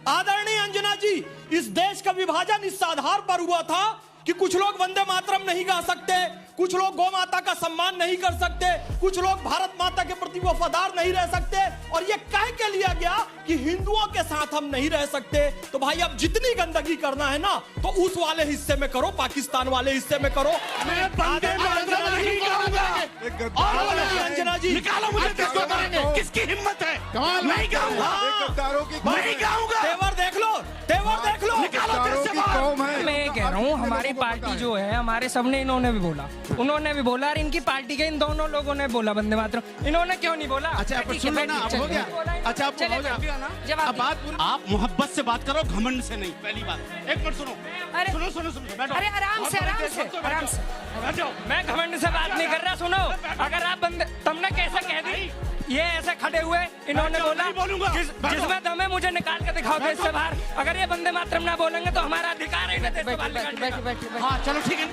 आदरणीय अंजना जी, इस देश का विभाजन इस आधार पर हुआ था कि कुछ लोग वंदे मातरम नहीं गा सकते, कुछ लोग गौ माता का सम्मान नहीं कर सकते, कुछ लोग भारत माता के प्रति वफादार नहीं रह सकते, और ये कह के लिया गया कि हिंदुओं के साथ हम नहीं रह सकते। तो भाई अब जितनी गंदगी करना है ना तो उस वाले हिस्से में करो, पाकिस्तान वाले हिस्से में करो। मैं वंदे मातरम नहीं गाऊंगा। अंजना जी निकालो मुझे, किसको करेंगे? किसकी हिम्मत है? नहीं गाऊंगा, नहीं गाऊंगा। तेवर देख लो, तेवर देख लो। मैं कह रहा हूँ हमारी पार्टी जो है, हमारे सबने इन्होंने भी बोला, उन्होंने भी बोला, और इनकी पार्टी के इन दोनों लोगों ने बोला वंदे मातरम, इन्होंने क्यों नहीं बोला? अच्छा आप सुन लो ना, अब हो गया। अच्छा आप हो गया, अब बात आप मोहब्बत से बात करो, घमंड से नहीं। पहली बात एक मिनट सुनो, सुनो सुनो सुनो, बैठो। अरे आराम से, आराम से, आराम से बैठो। मैं घमंड से बात नहीं कर रहा। सुनो, अगर आप बंदे, तुमने कैसे कह दी? ये ऐसे खड़े हुए, इन्होंने बोला जिसमें दम है मुझे निकाल के दिखाओ देश से बाहर। अगर ये वंदे मातरम ना बोलेंगे तो हमारा अधिकार है देश से बाहर निकालने का। हाँ चलो ठीक है।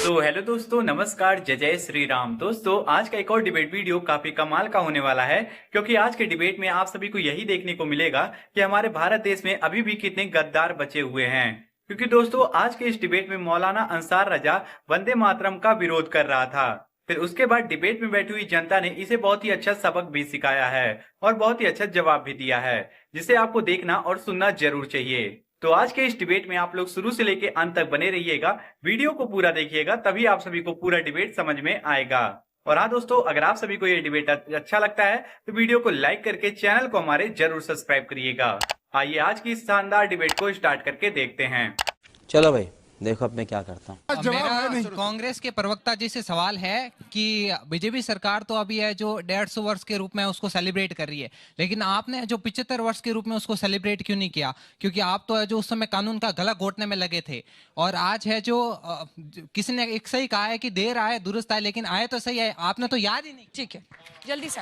तो हेलो दोस्तों, नमस्कार, जय जय श्री राम। दोस्तों आज का एक और डिबेट वीडियो काफी कमाल का होने वाला है, क्योंकि आज के डिबेट में आप सभी को यही देखने को मिलेगा कि हमारे भारत देश में अभी भी कितने गद्दार बचे हुए हैं। क्योंकि दोस्तों आज के इस डिबेट में मौलाना अंसार रजा वंदे मातरम का विरोध कर रहा था, फिर उसके बाद डिबेट में बैठी हुई जनता ने इसे बहुत ही अच्छा सबक भी सिखाया है और बहुत ही अच्छा जवाब भी दिया है, जिसे आपको देखना और सुनना जरूर चाहिए। तो आज के इस डिबेट में आप लोग शुरू से लेके अंत तक बने रहिएगा, वीडियो को पूरा देखिएगा, तभी आप सभी को पूरा डिबेट समझ में आएगा। और हाँ दोस्तों, अगर आप सभी को ये डिबेट अच्छा लगता है तो वीडियो को लाइक करके चैनल को हमारे जरूर सब्सक्राइब करिएगा। आइए आज की इस शानदार डिबेट को स्टार्ट करके देखते हैं। चलो भाई देखो अब मैं क्या करता हूँ। मेरा कांग्रेस के प्रवक्ता जी से सवाल है कि बीजेपी सरकार तो अभी है जो 150 वर्ष के रूप में उसको सेलिब्रेट कर रही है, लेकिन आपने जो 75 वर्ष के रूप में उसको सेलिब्रेट क्यों नहीं किया? क्योंकि आप तो है जो उस समय कानून का गला घोटने में लगे थे, और आज है जो किसी ने एक सही कहा है कि देर आए दुरुस्त आए, लेकिन आए तो सही है, आपने तो याद ही नहीं। ठीक है, जल्दी से।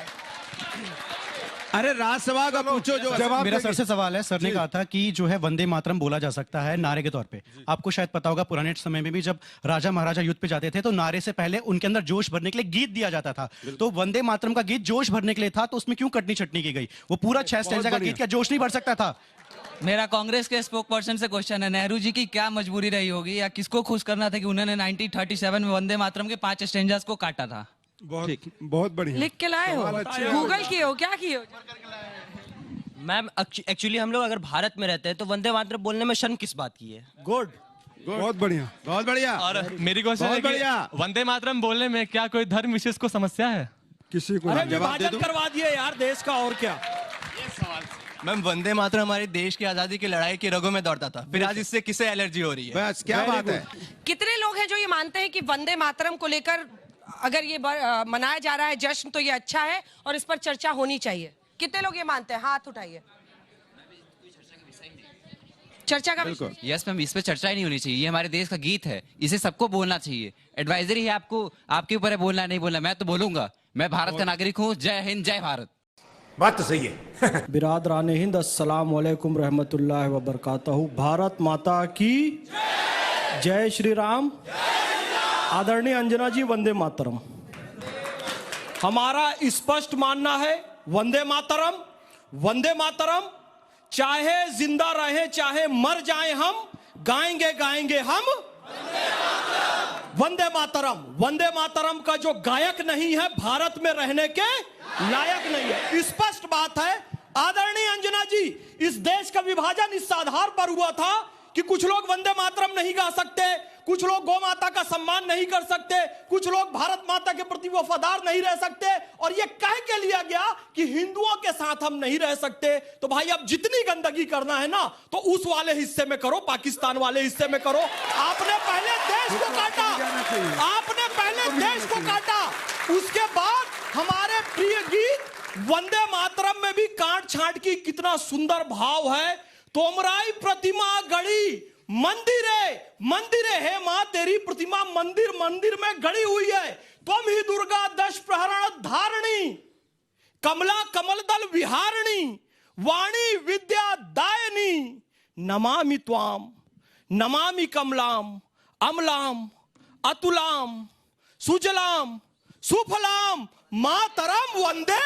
अरे राज्यसभा का पूछो जो जवाब। मेरा सर से सवाल है, सर ने कहा था कि जो है वंदे मातरम बोला जा सकता है नारे के तौर पे। आपको शायद पता होगा पुराने समय में भी जब राजा महाराजा युद्ध पे जाते थे तो नारे से पहले उनके अंदर जोश भरने के लिए गीत दिया जाता था। तो वंदे मातरम का गीत जोश भरने के लिए था, तो उसमें क्यों कटनी छटनी की गई? वो पूरा 6 स्टैंजा का गीत क्या जोश नहीं भर सकता था? मेरा कांग्रेस के स्पोक पर्सन से क्वेश्चन है, नेहरू जी की क्या मजबूरी रही होगी या किसको खुश करना था कि उन्होंने 1937 में वंदे मातरम के 5 स्टैंजास को काटा था? बहुत बढ़िया लिख के लाए हो, गूगल किए हो, क्या किए हो? मैम एक्चुअली हम लोग अगर भारत में रहते हैं तो वंदे मातरम बोलने में शर्म किस बात की है? गुड, बहुत बढ़िया, बहुत बढ़िया। और मेरी क्वेश्चन है कि वंदे मातरम बोलने में क्या कोई धर्म विशेष को समस्या है? किसी को विभाजन करवा दिए यार देश का, और क्या? मैम वंदे मातरम हमारे देश की आजादी की लड़ाई की रगों में दौड़ता था, फिर आज इससे किसे एलर्जी हो रही है? बस क्या बात है। कितने लोग हैं जो ये मानते हैं कि वंदे मातरम को लेकर अगर ये मनाया जा रहा है जश्न तो ये अच्छा है और इस पर चर्चा होनी चाहिए? कितने लोग ये मानते हैं? हाथ उठाइए। चर्चा का विषय? यस मैम, इस पे चर्चा ही नहीं होनी चाहिए। ये हमारे देश का गीत है, इसे सबको बोलना चाहिए। एडवाइजरी है आपको, आपके ऊपर है बोलना नहीं बोलना। मैं तो बोलूंगा, मैं भारत का नागरिक हूँ। जय हिंद, जय भारत। बात तो सही है। बिरादरान हिंद, अस्सलाम वालेकुम रहमतुल्लाहि व बरकातहू। भारत माता की जय श्री राम। आदरणीय अंजना जी, वंदे मातरम। हमारा स्पष्ट मानना है, वंदे मातरम, वंदे मातरम, चाहे जिंदा रहे चाहे मर जाए हम गाएंगे गाएंगे हम वंदे मातरम। वंदे मातरम का जो गायक नहीं है भारत में रहने के लायक नहीं है, स्पष्ट बात है। आदरणीय अंजना जी, इस देश का विभाजन इस आधार पर हुआ था कि कुछ लोग वंदे मातरम नहीं गा सकते, कुछ लोग गौ माता का सम्मान नहीं कर सकते, कुछ लोग भारत माता के प्रति वफादार नहीं रह सकते, और ये कह के लिया गया कि हिंदुओं के साथ हम नहीं रह सकते। तो भाई अब जितनी गंदगी करना है ना तो उस वाले हिस्से में करो, पाकिस्तान वाले हिस्से में करो। आपने पहले देश को काटा, आपने पहले देश को काटा, उसके बाद हमारे प्रिय गीत वंदे मातरम में भी काट छांट की कितना सुंदर भाव है। तोमराई प्रतिमा गढ़ी मंदिरे मंदिरे, हे मां तेरी प्रतिमा मंदिर मंदिर में गड़ी हुई है। तुम ही दुर्गा 10 प्रहरण धारणी, कमला कमल दल विहारणी, वाणी विद्या दायनी, नमामि त्वाम नमामि कमलाम अमलाम अतुलाम सुजलाम सुफलाम मातरम। वंदे,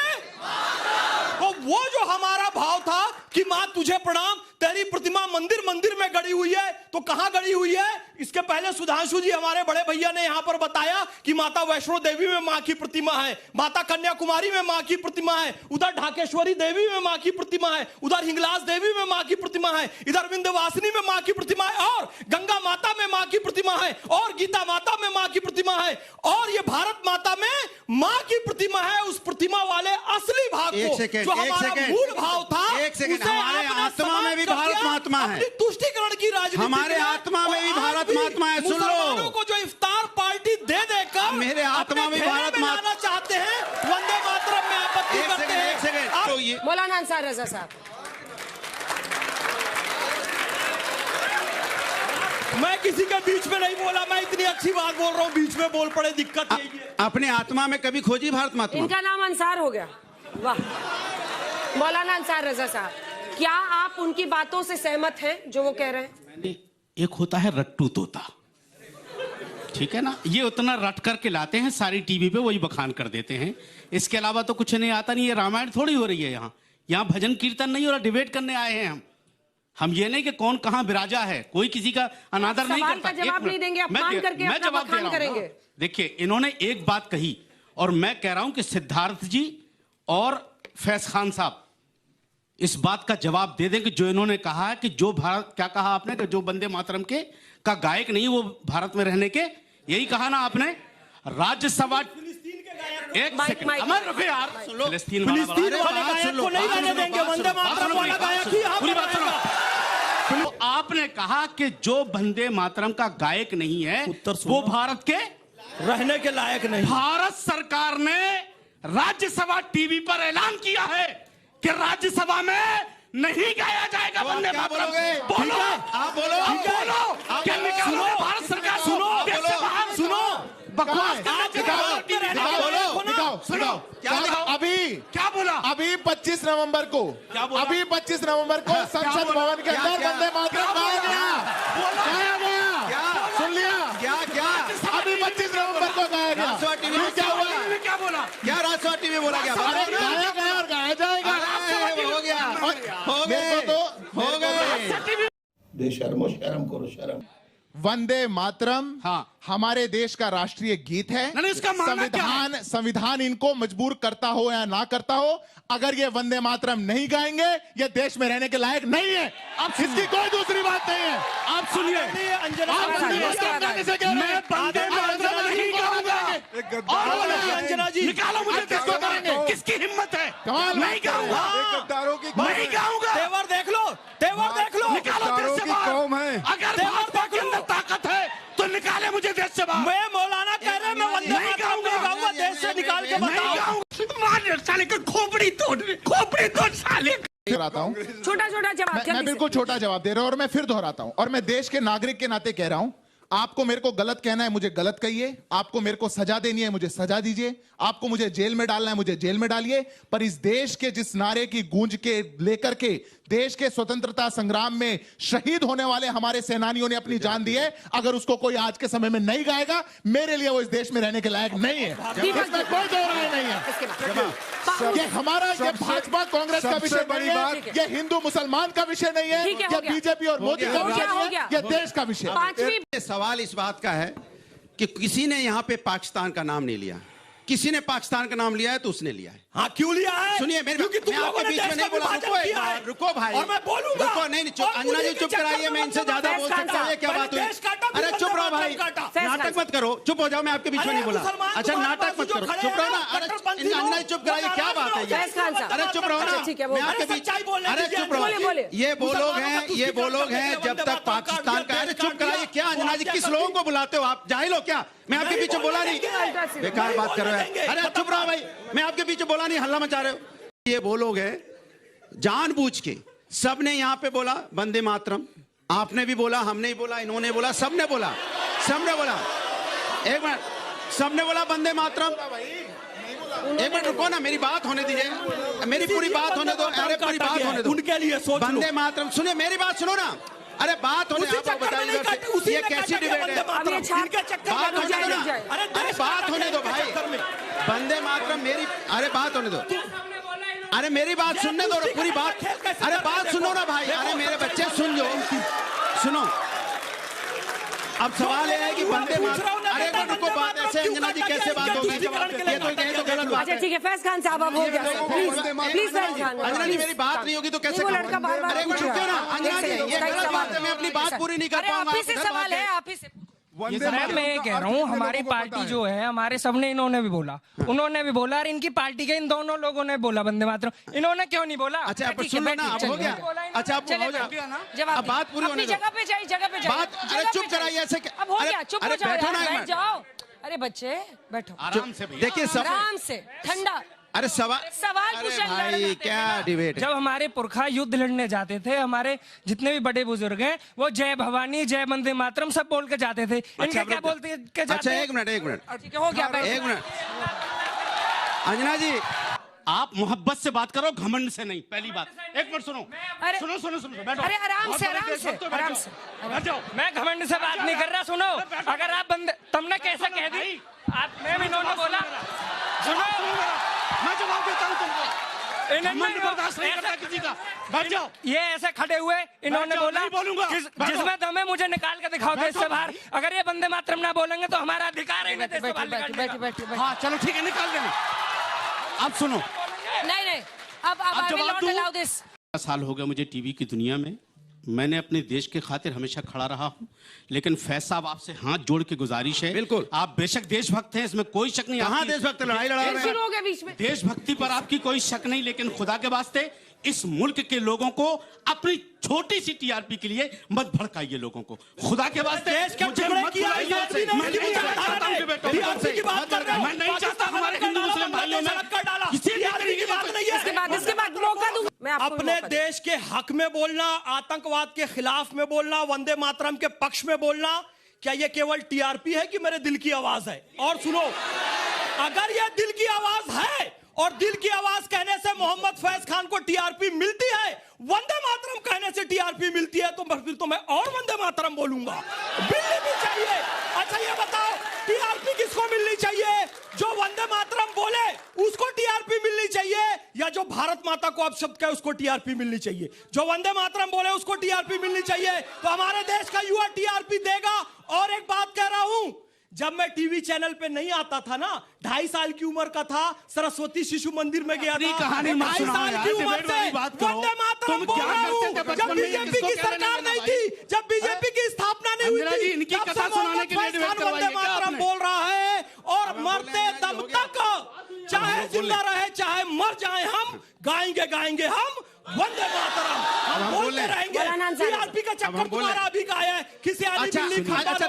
तो वो जो हमारा भाव था कि मां तुझे प्रणाम, तेरी प्रतिमा मंदिर मंदिर में गड़ी हुई है, तो कहां गड़ी हुई है? इसके पहले सुधांशु जी हमारे बड़े भैया ने यहां पर बताया कि माता वैष्णो देवी में मां की प्रतिमा है, माता कन्याकुमारी में मां की प्रतिमा है, उधर ढाकेश्वरी देवी में मां की प्रतिमा है, उधर हिंगलाज देवी में मां की प्रतिमा है, इधर विंध्यवासिनी में मां की प्रतिमा है, और गंगा माता में मां की प्रतिमा है, और गीता माता में मां की प्रतिमा है, और ये भारत माता में मां की प्रतिमा है। उस प्रतिमा वाले असली भाग को, जो हमारा मूल भाव था, हमारे आत्मा में भी भारत महात्मा है, तुष्टिकरण की राजनीति, हमारे आत्मा में भी भारत महात्मा है। सुन लो, को जो इफ्तार पार्टी दे देकर मेरे आत्मा में भारत महात्मा चाहते हैं, वंदे मातरम में आपत्ति करते हैं। एक सेकंड, तो ये मौलाना अंसार रजा साहब, मैं किसी के बीच में नहीं बोला, मैं इतनी अच्छी बात बोल रहा हूँ, बीच में बोल पड़े, दिक्कत यही है। अपने आत्मा में कभी खोजी भारत महात्मा? इनका नाम अंसार हो गया। वाह, मौलाना अंसार रजा साहब, क्या आप उनकी बातों से सहमत हैं जो वो कह रहे हैं? एक होता है रट्टू तोता, ठीक है ना, ये उतना रट करके लाते हैं, सारी टीवी पे वही बखान कर देते हैं, इसके अलावा तो कुछ नहीं आता। नहीं, ये रामायण थोड़ी हो रही है, यहाँ भजन कीर्तन नहीं हो रहा, डिबेट करने आए हैं हम ये नहीं कि कौन कहां विराजा है, कोई किसी का अनादर नहीं करता। जवाब नहीं देंगे, अपमान करके अपना बखान करेंगे। देखिए, इन्होंने एक बात कही और मैं कह रहा हूं कि सिद्धार्थ जी और फैज खान साहब इस बात का जवाब दे दें कि जो इन्होंने कहा है कि जो भारत, क्या कहा आपने कि जो वंदे मातरम के का गायक नहीं वो भारत में रहने के, यही कहा ना आपने? राज्यसभा, एक सेकंड अमर रुको यार, फिलिस्तीन वाले गायक को नहीं रहने देंगे, वंदे मातरम वाला गायक ही पूरी बात सुनो। तो आपने कहा कि जो वंदे मातरम का गायक नहीं है वो भारत के रहने के लायक नहीं। भारत सरकार ने राज्यसभा टीवी पर ऐलान किया है कि राज्यसभा में नहीं गाया जाएगा वंदे मातरम। बोलो, आप बोलो, क्या निकालोगे भारत सरकार? सुनो, बकवास क्या बोला? अभी 25 नवंबर को, अभी 25 नवंबर को संसद भवन के अंदर वंदे मातरम गाया गया। सुन लिया? क्या अभी 25 नवंबर को गाया गया? क्या हुआ? क्या बोला? क्या राजसभा टीवी बोला गया? गाया गया और गाया जाएगा। हो गए। बेशर्मो, शर्म करो, शर्म। वंदे मातरम हमारे देश का राष्ट्रीय गीत है। संविधान इनको मजबूर करता हो या ना करता हो, अगर ये वंदे मातरम नहीं गाएंगे ये देश में रहने के लायक नहीं है। अब इसकी कोई दूसरी बात नहीं है। आप सुनिए, अंजना जी, निकालो मुझे, किसको करेंगे? किसकी हिम्मत है? नहीं गाऊंगा, नहीं गाऊंगा। तेवर देख लो, तेवर देख लो, निकालो देश से बाहर। अगर भाजपा के अंदर ताकत है तो निकाले मुझे देश से बाहर। मैं मौलाना कह रहे हैं, मैं वंदे मातरम नहीं गाऊंगा, देश से निकाल के बताओ। साले का खोपड़ी तोड़ साले। दोहराता हूं, छोटा जवाब, मैं बिल्कुल छोटा जवाब दे रहा हूं और मैं फिर दोहराता हूं, और मैं देश के नागरिक के नाते कह रहा हूं, आपको मेरे को गलत कहना है, मुझे गलत कहिए। आपको मेरे को सजा देनी है, मुझे सजा दीजिए। आपको मुझे जेल में डालना है, मुझे जेल में डालिए। पर इस देश के जिस नारे की गूंज के लेकर के देश के स्वतंत्रता संग्राम में शहीद होने वाले हमारे सेनानियों ने अपनी जान दी है, अगर उसको कोई आज के समय में नहीं गाएगा, मेरे लिए वो इस देश में रहने के लायक नहीं है। इसमें कोई दो राय नहीं है। ये हमारा, ये भाजपा कांग्रेस का विषय नहीं है, ये हिंदू मुसलमान का विषय नहीं है, ये बीजेपी और मोदी का विषय नहीं है, ये देश का विषय। सवाल इस बात का है कि किसी ने यहाँ पे पाकिस्तान का नाम नहीं लिया, किसी ने पाकिस्तान का नाम लिया है तो उसने लिया है। हाँ, क्यों लिया है? सुनिए, मैं आपके बीच में नहीं बोला। रुको भाई, और मैं बोलूंगा। रुको, नहीं, अंजना जी चुप कराइए, मैं इनसे ज्यादा बोल सकता हूँ। क्या बात हुई? अरे चुप रहो भाई, नाटक मत करो, चुप हो जाओ, मैं आपके बीच में नहीं बोला। अच्छा, नाटक मत करो, चुप रहो ना। अरे अंजना जी चुप कराइए, क्या बात है? अरे चुप रहो ना, मैं आपके बीच, अरे चुप रहो। ये वो लोग हैं जब तक पाकिस्तान का। अरे चुप कराइए, क्या अंजना जी किस लोगों को बुलाते हो आप? जाहिल हो क्या? मैं आपके बीच में बोला नहीं, बेकार बात कर रहे हैं। अरे चुप रहो भाई, मैं आपके बीच में बोला नहीं, हल्ला मचा रहे हो। ये वो लोग हैं जानबूझ के, सबने यहाँ पे बोला वंदे मातरम, आपने भी बोला, हमने भी बोला, इन्होंने बोला, सबने बोला, एक मिनट, सबने बोला वंदे मातरम। एक मिनट रुको ना, मेरी बात होने दीजिए, मेरी पूरी बात होने दो। अरे पूरी बात होने दो, उनके लिए सोच लो। वंदे मातरम, सुनिए मेरी बात सुनो ना। अरे बात होने, आप बताइए ये कैसी डिबेट है? बात होने दो ना, अरे बात होने दो भाई, वंदे मातरम मेरी, अरे बात होने दो। अरे मेरी बात सुनने दो, पूरी बात, अरे बात सुनो ना भाई, अरे मेरे बच्चे सुन लो, सुनो। अब सवाल यह है कि वंदे मातरम, अरे रुको, बात ऐसे अंजना जी कैसे बात होगी? ये तो गलत बात अच्छा है। ठीक है, फैज खान साहब अब हो गया, प्लीज प्लीज फैज खान। अंजना जी मेरी बात नहीं होगी तो कैसे? वो लड़का बार-बार अरे पूछ चुप रहा क्यों ना? है। अंजना जी एक ये सेकंड, गलत बात है, मैं अपनी बात पूरी नहीं कर अरे पाऊंगा। आप ही से सवाल है, आप ही से। साहब मैं ये कह रहा हूँ, हमारी पार्टी जो है, हमारे सबने, इन्होंने भी बोला, उन्होंने भी बोला, और इनकी पार्टी के इन दोनों लोगों ने बोला वंदे मातरम, इन्होंने क्यों नहीं बोला? अच्छा आप सुन लो ना, अब हो गया। अच्छा अब हो गया ना, अब बात पूरी होने दो। जगह पे जाइए, जगह पे जाइए। बात, अरे चुप कराइए ऐसे। अब हो गया, चुप हो जाओ, बैठो ना, बैठ जाओ। अरे बच्चे बैठो, आराम से भैया। देखिए सब, आराम से, ठंडा। अरे सवाल पूछने भाई क्या डिबेट है? जब हमारे पुरखा युद्ध लड़ने जाते थे, हमारे जितने भी बड़े बुजुर्ग हैं, वो जय भवानी, जय वंदे मातरम सब बोल के जाते थे। इनके क्या बोलते के जाते? अच्छा एक मिनट ठीक है, हो गया, एक मिनट। अंजना जी आप मोहब्बत से बात करो, घमंड से नहीं। पहली बात, एक मिनट सुनो, अरे सुनो सुनो सुनो, बैठो। अरे आराम बहुत से, बड़े आराम देश से, भक्त हो, आराम बैठ से। जाओ, बैठ जाओ। मैं घमंड से बात नहीं कर रहा। सुनो, अगर आप बंदे, तुमने कैसे कह दी? आप, मैं भी इन्होंने बोला, सुनो, मैं जवाब देता हूँ तुमको। घमंड बर्दाश्त नहीं करता किसी का। बैठ जाओ। ये ऐसे खड़े हुए, इन्होंने बोला, नहीं बोलूंगा। जिसमें दम है मुझे निकाल के दिखाओ देश से बाहर। अगर ये वंदे मातरम ना बोलेंगे तो हमारा अधिकार है इन्हें देश से बाहर निकालने का। हाँ चलो ठीक है, निकाल देना। अब सुनो, नहीं नहीं, अब I will not allow this. साल हो गए मुझे टीवी की दुनिया में, मैंने अपने देश के खातिर हमेशा खड़ा रहा हूं, लेकिन फैज साहब आपसे हाथ जोड़ के गुजारिश है, बिल्कुल, आप बेशक देशभक्त हैं, इसमें कोई शक नहीं। कहां देशभक्त? लड़ाई लड़ा रहे शुरू हो गया बीच में। देशभक्ति पर आपकी कोई शक नहीं, लेकिन खुदा के वास्ते इस मुल्क के लोगों को अपनी छोटी सी टीआरपी के लिए मत भड़काइए लोगों को, खुदा के वास्ते। देश के टुकड़े की आजादी नहीं मैं नहीं चाहता टीआरपी की बात कर रहे हो। मैं नहीं चाहता हमारे हिंदू मुस्लिम भाइयों में किसी टीआरपी की बात नहीं है। इसके बाद मौका दूंगा मैं आपको। अपने देश के हक में बोलना, आतंकवाद के खिलाफ में बोलना, वंदे मातरम के पक्ष में बोलना, क्या ये केवल टीआरपी है कि मेरे दिल की आवाज है? और सुनो, अगर यह दिल की आवाज है और दिल की आवाज कहने से मोहम्मद फैज खान को टीआरपी मिलती है, वंदे मातरम कहने से टीआरपी मिलती है, तो फिर तो मैं और वंदे मातरम बोलूंगा। मिलनी भी चाहिए। अच्छा ये बताओ, टीआरपी किसको मिलनी चाहिए? जो वंदे मातरम बोले उसको टीआरपी मिलनी चाहिए, या जो भारत माता को अपशब्द कहे उसको टीआरपी मिलनी चाहिए? जो वंदे मातरम बोले उसको टीआरपी मिलनी चाहिए। तो हमारे देश का युवा टीआरपी देगा। और एक बात कह रहा हूं, जब मैं टीवी चैनल पे नहीं आता था ना, 2.5 साल की उम्र का था, सरस्वती शिशु मंदिर में गया था, कहानी मत 2.5 सुनाओ साल यार, की उम्र डिबेट वाली से बात करो। वंदे मातरम तुम बोल क्या रहा हूं। करते थे जब बचपन में, बीजेपी किसको की कहने सरकार लगा नहीं भाई? थी, जब बीजेपी की स्थापना नहीं हुई अंजना जी, थी, इनकी तब कथा से सुनाने के लिए मोहम्मद डिबेट फैज खान करवाई वंदे है क्या मातरम आपने? बोल रहा है, और मरते दम तक, चाहे जिंदा रहे चाहे मर जाए, हम गाएंगे गाएंगे हम वंदे मातरम, हम बोलते रहेंगे। टीआरपी का चक्कर तुम्हारा अभी का है, किसी आदमी बिल्ली खाता।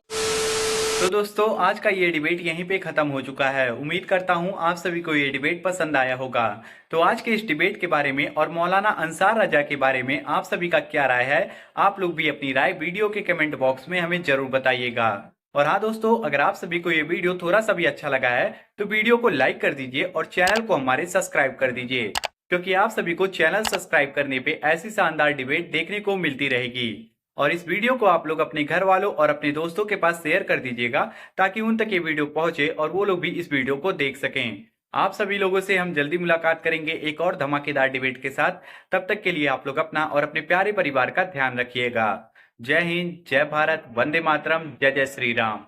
तो दोस्तों आज का ये डिबेट यहीं पे खत्म हो चुका है। उम्मीद करता हूँ आप सभी को ये डिबेट पसंद आया होगा। तो आज के इस डिबेट के बारे में और मौलाना अंसार रजा के बारे में आप सभी का क्या राय है, आप लोग भी अपनी राय वीडियो के कमेंट बॉक्स में हमें जरूर बताइएगा। और हाँ दोस्तों, अगर आप सभी को ये वीडियो थोड़ा सा भी अच्छा लगा है तो वीडियो को लाइक कर दीजिए और चैनल को हमारे सब्सक्राइब कर दीजिए, क्योंकि आप सभी को चैनल सब्सक्राइब करने पे ऐसी शानदार डिबेट देखने को मिलती रहेगी। और इस वीडियो को आप लोग अपने घर वालों और अपने दोस्तों के पास शेयर कर दीजिएगा, ताकि उन तक ये वीडियो पहुंचे और वो लोग भी इस वीडियो को देख सकें। आप सभी लोगों से हम जल्दी मुलाकात करेंगे एक और धमाकेदार डिबेट के साथ। तब तक के लिए आप लोग अपना और अपने प्यारे परिवार का ध्यान रखिएगा। जय हिंद, जय भारत, वंदे मातरम, जय जय श्री राम।